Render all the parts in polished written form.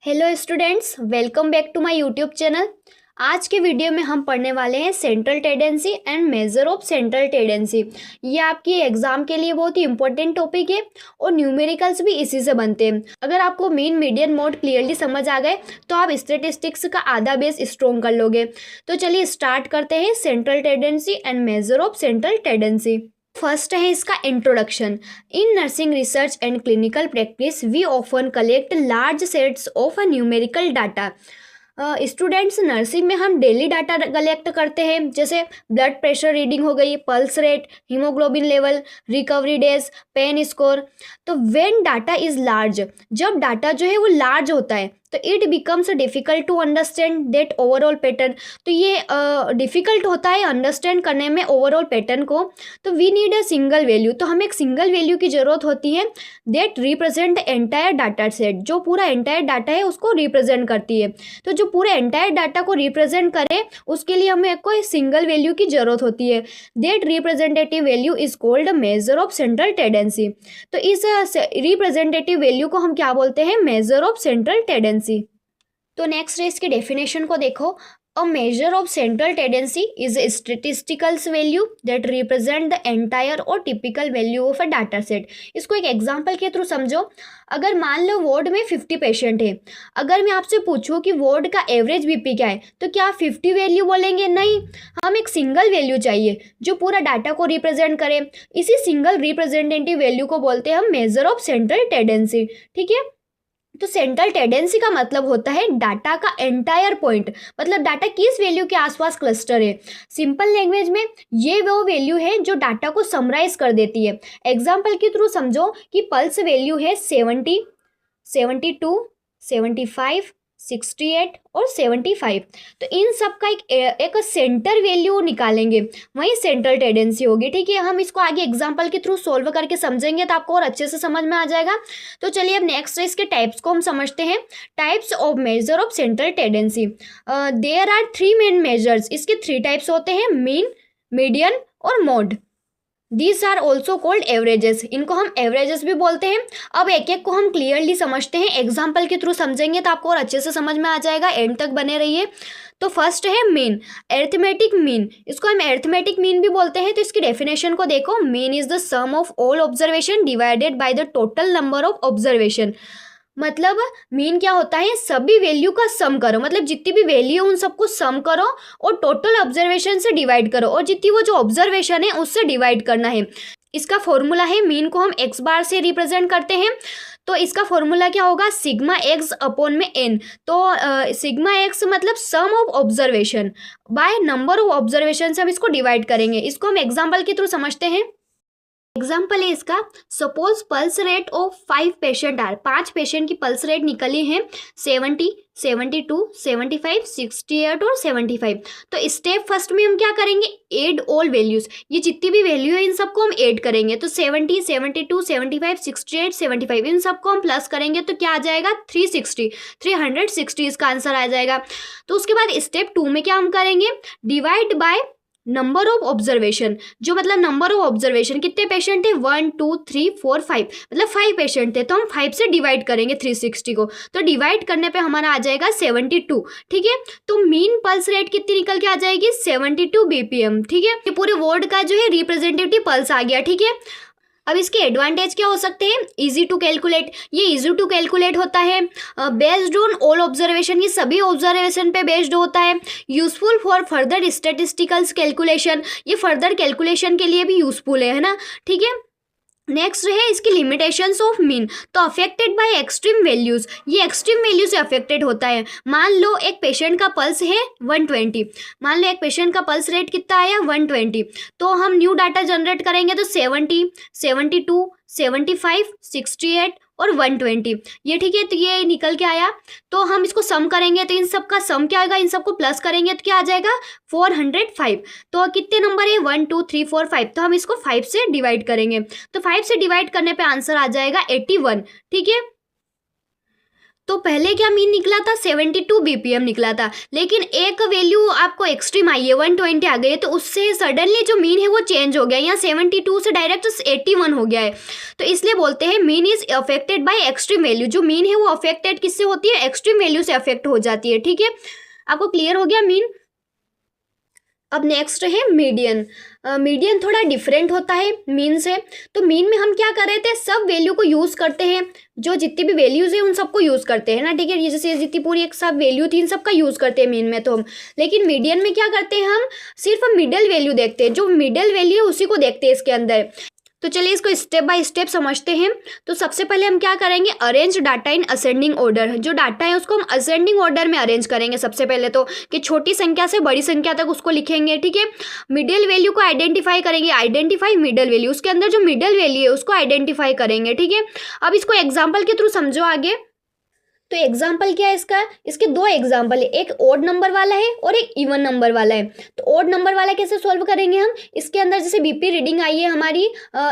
Hello students, welcome back to my YouTube channel. आज के video में हम पढ़ने वाले हैं central tendency and measure of central tendency. ये आपकी एग्जाम के लिए बहुत ही इंपॉर्टेंट टॉपिक है और न्यूमेरिकल्स भी इसी से बनते हैं। अगर आपको मीन मीडियन मोड क्लियरली समझ आ गए तो आप स्टैटिस्टिक्स का आधा बेस स्ट्रॉन्ग कर लोगे। तो चलिए स्टार्ट करते हैं central tendency and measure of central tendency. First है इसका introduction. In nursing research and clinical practice we often collect large sets of a numerical data. Students, nursing में हम डेली डाटा कलेक्ट करते हैं, जैसे ब्लड प्रेशर रीडिंग हो गई, pulse rate, haemoglobin level, recovery days, pain score. तो when data is large, जब data जो है वो लार्ज होता है तो it becomes difficult to understand that overall pattern. तो ये डिफ़िकल्ट होता है अंडरस्टैंड करने में ओवरऑल पैटर्न को। तो we need a single value, तो हमें एक सिंगल वैल्यू की ज़रूरत होती है that represent entire data set, जो पूरा एंटायर डाटा है उसको रिप्रेजेंट करती है। तो जो पूरे एंटायर डाटा को रिप्रेजेंट करे उसके लिए हमें कोई सिंगल वैल्यू की ज़रूरत होती है। That representative value is called measure of central tendency. तो इस रिप्रेजेंटेटिव वैल्यू को हम क्या बोलते हैं? Measure of central tendency. तो नेक्स्ट है इसकी डेफिनेशन को देखो। A measure of central tendency is a statisticals value that represent the entire or typical value of a data set. इसको एक एग्जांपल के थ्रू समझो। अगर मान लो वार्ड में 50 पेशेंट है, अगर मैं आपसे पूछूं कि वार्ड का एवरेज बीपी क्या है, तो क्या आप 50 वैल्यू बोलेंगे? नहीं, हम एक सिंगल वैल्यू चाहिए जो पूरा डाटा को रिप्रेजेंट करे। इसी सिंगल रिप्रेजेंटेटिव वैल्यू को बोलते हैं हम मेजर ऑफ सेंट्रल टेंडेंसी। ठीक है, तो सेंट्रल टेंडेंसी का मतलब होता है डाटा का एंटायर पॉइंट, मतलब डाटा किस वैल्यू के आसपास क्लस्टर है। सिंपल लैंग्वेज में ये वो वैल्यू है जो डाटा को समराइज कर देती है। एग्जांपल के थ्रू समझो कि पल्स वैल्यू है 70, 72, 75, 68 और 75। तो इन सब का एक सेंटर वैल्यू निकालेंगे, वही सेंट्रल टेंडेंसी होगी। ठीक है, हम इसको आगे एग्जांपल के थ्रू सॉल्व करके समझेंगे तो आपको और अच्छे से समझ में आ जाएगा। तो चलिए अब नेक्स्ट इसके टाइप्स को हम समझते हैं। Types of measure of central tendency. There are 3 main measures. इसके 3 टाइप्स होते हैं, मीन, मीडियन और mode. These are also called averages. इनको हम एवरेजेस भी बोलते हैं। अब एक एक को हम क्लियरली समझते हैं, एग्जाम्पल के थ्रू समझेंगे तो आपको और अच्छे से समझ में आ जाएगा। एंड तक बने रहिए। तो फर्स्ट है मीन, एरिथमेटिक मीन। इसको हम एरिथमेटिक मीन भी बोलते हैं। तो इसकी डेफिनेशन को देखो। Mean is the sum of all observation divided by the total number of observation. मतलब मीन क्या होता है? सभी वैल्यू का सम करो, मतलब जितनी भी वैल्यू है उन सबको सम करो और टोटल ऑब्जर्वेशन से डिवाइड करो, और जितनी वो जो ऑब्जर्वेशन है उससे डिवाइड करना है। इसका फॉर्मूला है, मीन को हम एक्स बार से रिप्रेजेंट करते हैं। तो इसका फॉर्मूला क्या होगा? सिग्मा एक्स अपॉन में एन। तो सिग्मा एक्स मतलब sum of observation by number of observation से हम इसको डिवाइड करेंगे। इसको हम एग्जाम्पल के थ्रू समझते हैं। एग्जाम्पल है इसका, suppose pulse rate of 5 patient are. 5 patient की पल्स रेट निकली है 70, 72, 75, 68 और 75। तो स्टेप फर्स्ट में हम क्या करेंगे? Add all values. ये जितनी भी वैल्यू है इन सबको हम ऐड करेंगे। तो 70, 72, 75, 68, 75 इन सबको हम प्लस करेंगे तो क्या आ जाएगा? 360 इसका आंसर आ जाएगा। तो उसके बाद स्टेप 2 में क्या हम करेंगे? Divide by number of observation. जो मतलब नंबर ऑफ ऑब्जर्वेशन, कितने पेशेंट थे? 1, 2, 3, 4, 5, मतलब 5 पेशेंट थे तो हम 5 से डिवाइड करेंगे 360 को। तो डिवाइड करने पे हमारा आ जाएगा 72। ठीक है, तो मीन पल्स रेट कितनी निकल के आ जाएगी? 72 बीपीएम। ठीक है, ये पूरे वार्ड का जो है रिप्रेजेंटेटिव पल्स आ गया। ठीक है, अब इसके एडवांटेज क्या हो सकते हैं? इजी टू कैलकुलेट, ये इजी टू कैलकुलेट होता है। बेस्ड ऑन ऑल ऑब्जर्वेशन, ये सभी ऑब्जर्वेशन पे बेस्ड होता है। यूजफुल फॉर फर्दर स्टैटिस्टिकल्स कैलकुलेशन, ये फर्दर कैलकुलेशन के लिए भी यूजफुल है ना। ठीक है, नेक्स्ट है इसकी लिमिटेशंस ऑफ मीन। तो अफेक्टेड बाय एक्सट्रीम वैल्यूज, ये एक्सट्रीम वैल्यू से अफेक्टेड होता है। मान लो एक पेशेंट का पल्स है 120, मान लो एक पेशेंट का पल्स रेट कितना आया? 120। तो हम न्यू डाटा जनरेट करेंगे तो 70, 72, 75, 68 और 120 ये। ठीक है, तो ये निकल के आया। तो हम इसको सम करेंगे तो इन सब का सम क्या आएगा? इन सबको प्लस करेंगे तो क्या आ जाएगा? 405। तो कितने नंबर है? 1, 2, 3, 4, 5। तो हम इसको 5 से डिवाइड करेंगे तो 5 से डिवाइड करने पे आंसर आ जाएगा 81। ठीक है, तो पहले क्या मीन निकला था, 72 बीपीएम निकला था, लेकिन एक वैल्यू आपको एक्सट्रीम आई है, 120 आ गई है, तो उससे सडनली जो मीन है वो चेंज हो गया, यहाँ 72 से डायरेक्ट 81 हो गया है। तो इसलिए बोलते हैं mean is affected by extreme value. जो मीन है वो अफेक्टेड किससे होती है, एक्सट्रीम वैल्यू से अफेक्ट हो जाती है। ठीक है, आपको क्लियर हो गया मीन। अब नेक्स्ट है मीडियन। मीडियन थोड़ा डिफरेंट होता है मीन से। तो मीन में हम क्या कर रहे थे, सब वैल्यू को यूज़ करते हैं, जो जितनी भी वैल्यूज़ है उन सबको यूज़ करते हैं ना। ठीक है, ये जैसे जितनी पूरी एक सब वैल्यू थी इन सबका यूज़ करते हैं मीन में तो हम। लेकिन मीडियन में क्या करते हैं, हम सिर्फ मिडल वैल्यू देखते हैं, जो मिडल वैल्यू है उसी को देखते हैं इसके अंदर। तो चलिए इसको स्टेप बाय स्टेप समझते हैं। तो सबसे पहले हम क्या करेंगे, arrange data in ascending order. जो डाटा है उसको हम असेंडिंग ऑर्डर में अरेंज करेंगे सबसे पहले, तो कि छोटी संख्या से बड़ी संख्या तक उसको लिखेंगे। ठीक है, मिडिल वैल्यू को आइडेंटिफाई करेंगे, आइडेंटिफाई मिडल वैल्यू, उसके अंदर जो मिडल वैल्यू है उसको आइडेंटिफाई करेंगे। ठीक है, अब इसको एग्जाम्पल के थ्रू समझो आगे। तो एग्जाम्पल क्या है इसका, इसके दो एग्जाम्पल है, एक ओड नंबर वाला है और एक इवन नंबर वाला है। तो ओड नंबर वाला कैसे सॉल्व करेंगे हम, इसके अंदर जैसे बीपी रीडिंग आई है हमारी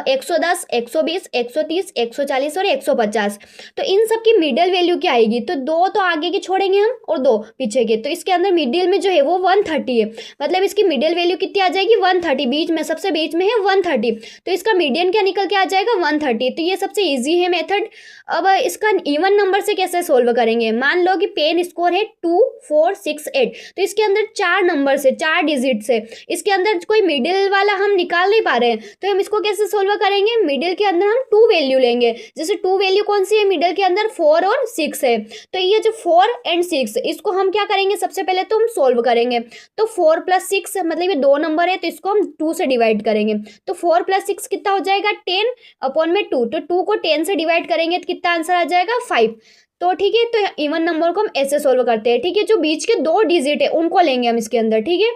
110, 120, 130, 140 और 150। तो इन सब की मिडिल वैल्यू क्या आएगी, तो दो तो आगे की छोड़ेंगे हम और दो पीछे के। तो इसके अंदर मिडिल में जो है वो 130 है, मतलब इसकी मिडिल वैल्यू कितनी आ जाएगी, 130। बीच में सबसे बीच में है 130, तो इसका मीडियन क्या निकल के आ जाएगा, 130। तो ये सबसे ईजी है मेथड। अब इसका इवन नंबर से कैसे सोल्व करेंगे, मान लो कि पेन स्कोर है 2, 4, 6, 8। तो इसके अंदर 4 नंबर से, 4 डिजिट से, इसके अंदर कोई मिडिल वाला हम निकाल नहीं पा रहे हैं, तो हम इसको कैसे सोल्व करेंगे, मिडिल के अंदर हम 2 वैल्यू लेंगे। जैसे 2 वैल्यू कौन सी है, मिडिल के अंदर 4 और 6 है। तो ये जो 4 एंड 6 इसको हम क्या करेंगे, सबसे पहले तो हम सोल्व करेंगे। तो 4 + 6 मतलब ये 2 नंबर है, तो इसको हम 2 से डिवाइड करेंगे। तो 4 + 6 कितना हो जाएगा, 10/2। तो 2 को 10 से डिवाइड करेंगे तो कितना आंसर आ जाएगा, 5। तो ठीक है, तो इवन नंबर को हम ऐसे सोल्व करते हैं। ठीक है, जो बीच के 2 डिजिट है उनको लेंगे हम इसके अंदर। ठीक है,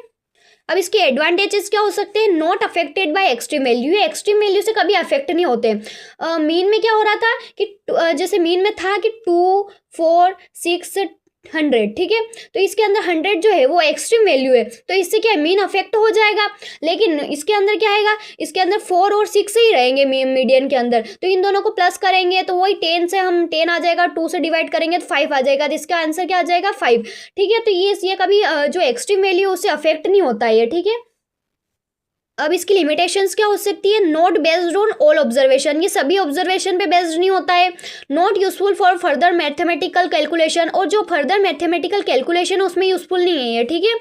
अब इसके एडवांटेजेस क्या हो सकते हैं, not affected by extreme value. ये एक्सट्रीम वैल्यू से कभी अफेक्ट नहीं होते। मीन में क्या हो रहा था कि जैसे मीन में था कि 2, 4, 6, 100। ठीक है, तो इसके अंदर 100 जो है वो एक्सट्रीम वैल्यू है, तो इससे क्या मीन अफेक्ट हो जाएगा। लेकिन इसके अंदर क्या आएगा, इसके अंदर 4 और 6 ही रहेंगे मीडियन के अंदर। तो इन दोनों को प्लस करेंगे तो वही 10 से हम 10 आ जाएगा, 2 से डिवाइड करेंगे तो 5 आ जाएगा। तो इसका आंसर क्या आ जाएगा, 5। ठीक है, तो ये कभी जो एक्सट्रीम वैल्यू है उससे अफेक्ट नहीं होता है। ठीक है, अब इसकी लिमिटेशंस क्या हो सकती है, not based on all observation. ये सभी ऑब्जर्वेशन पे बेस्ड नहीं होता है। Not useful for further mathematical calculation, और जो फर्दर मैथमेटिकल कैलकुलेशन है उसमें यूजफुल नहीं है। ठीक है,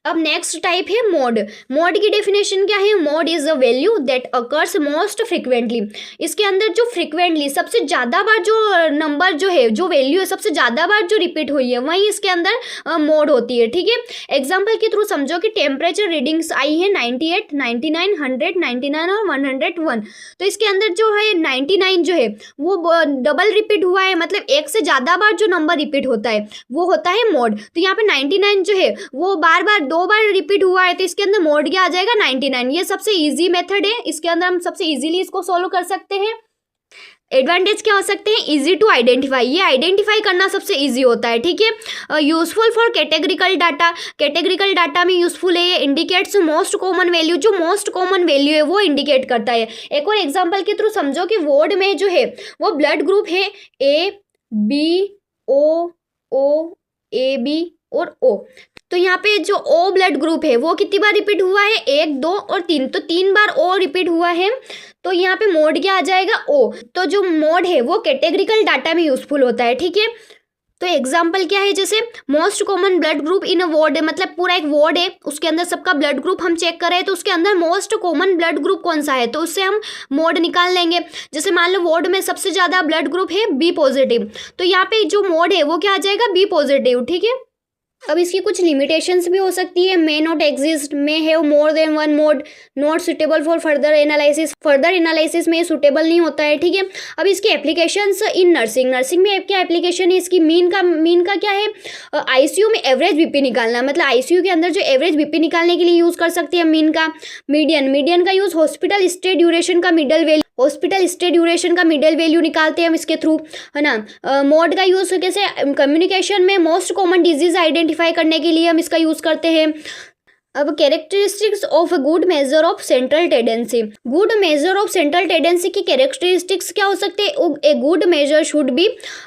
अब नेक्स्ट टाइप है मोड। मोड की डेफिनेशन क्या है, mode is a value that occurs most frequently. इसके अंदर जो फ्रिक्वेंटली सबसे ज़्यादा बार जो नंबर जो है, जो वैल्यू है सबसे ज़्यादा बार जो रिपीट हुई है, वही इसके अंदर मोड होती है। ठीक है, एग्जाम्पल के थ्रू समझो कि टेम्परेचर रीडिंग्स आई है 98, 99, 100, 99 और 101। तो इसके अंदर जो है 99 जो है वो डबल रिपीट हुआ है, मतलब एक से ज़्यादा बार जो नंबर रिपीट होता है वो होता है मोड। तो यहाँ पे 99 जो है वो बार बार 2 बार रिपीट हुआ है, तो इसके अंदर मोड क्या आ जाएगा, 99। ये सबसे इजी मेथड है, इसके अंदर हम सबसे इजीली इसको सोल्व कर सकते हैं। एडवांटेज क्या हो सकते हैं, इजी टू आइडेंटिफाई। ये आइडेंटिफाई करना सबसे इजी होता है। ठीक है, useful for categorical data. Categorical data में यूजफुल है। ये इंडिकेट्स मोस्ट कॉमन वैल्यू, जो मोस्ट कॉमन वैल्यू है वो इंडिकेट करता है। एक और एग्जांपल के थ्रू समझो कि वर्ड में जो है वो ब्लड ग्रुप है A, B और O। तो यहाँ पे जो O ब्लड ग्रुप है वो कितनी बार रिपीट हुआ है, 1, 2 और 3। तो 3 बार O रिपीट हुआ है, तो यहाँ पे मोड क्या आ जाएगा, O। तो जो मोड है वो कैटेगरिकल डाटा में यूजफुल होता है। ठीक है, तो एग्जाम्पल क्या है, जैसे most common blood group in a ward है, मतलब पूरा एक वार्ड है, उसके अंदर सबका ब्लड ग्रुप हम चेक कर रहे हैं, तो उसके अंदर मोस्ट कॉमन ब्लड ग्रुप कौन सा है, तो उससे हम मोड निकाल लेंगे। जैसे मान लो वार्ड में सबसे ज़्यादा ब्लड ग्रुप है B पॉजिटिव, तो यहाँ पे जो मोड है वो क्या आ जाएगा, B पॉजिटिव। ठीक है, अब इसकी कुछ लिमिटेशंस भी हो सकती है। May not exist, may have more than one mod, not suitable for further analysis. Further analysis में सुटेबल नहीं होता है। ठीक है, अब इसकी एप्लीकेशंस इन नर्सिंग। नर्सिंग में क्या एप्लीकेशन है इसकी, मीन का क्या है, आईसीयू में एवरेज बीपी निकालना, मतलब आईसीयू के अंदर जो एवरेज बीपी निकालने के लिए यूज़ कर सकते हैं मीन का। मीडियन का यूज़ हॉस्पिटल स्टे ड्यूरेशन का middle value, hospital stay duration का मिडल वैल्यू निकालते हैं हम इसके थ्रू, है ना। मोड का यूज़ कैसे, कम्युनिकेशन में मोस्ट कॉमन डिजीज आइडेंटिफाई करने के लिए हम इसका यूज़ करते हैं। अब characteristics of a good measure of central tendency. Good measure of central tendency की कैरेक्टरिस्टिक्स क्या हो सकते हैं? A good measure should be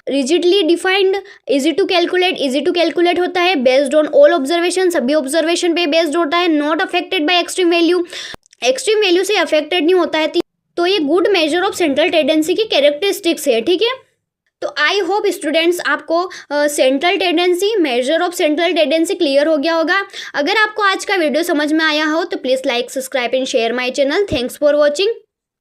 rigidly defined, easy to calculate होता है, बेस्ड ऑन ऑल ऑब्जर्वेशन, सभी ऑब्जर्वेशन पे बेस्ड होता है, not affected by extreme value से अफेक्टेड नहीं होता है। तो ये good measure of central tendency की कैरेक्टरिस्टिक्स है, ठीक है। तो आई होप स्टूडेंट्स आपको central tendency, major of central tendency clear हो गया होगा। अगर आपको आज का वीडियो समझ में आया हो तो please like, subscribe and share my channel. Thanks for watching.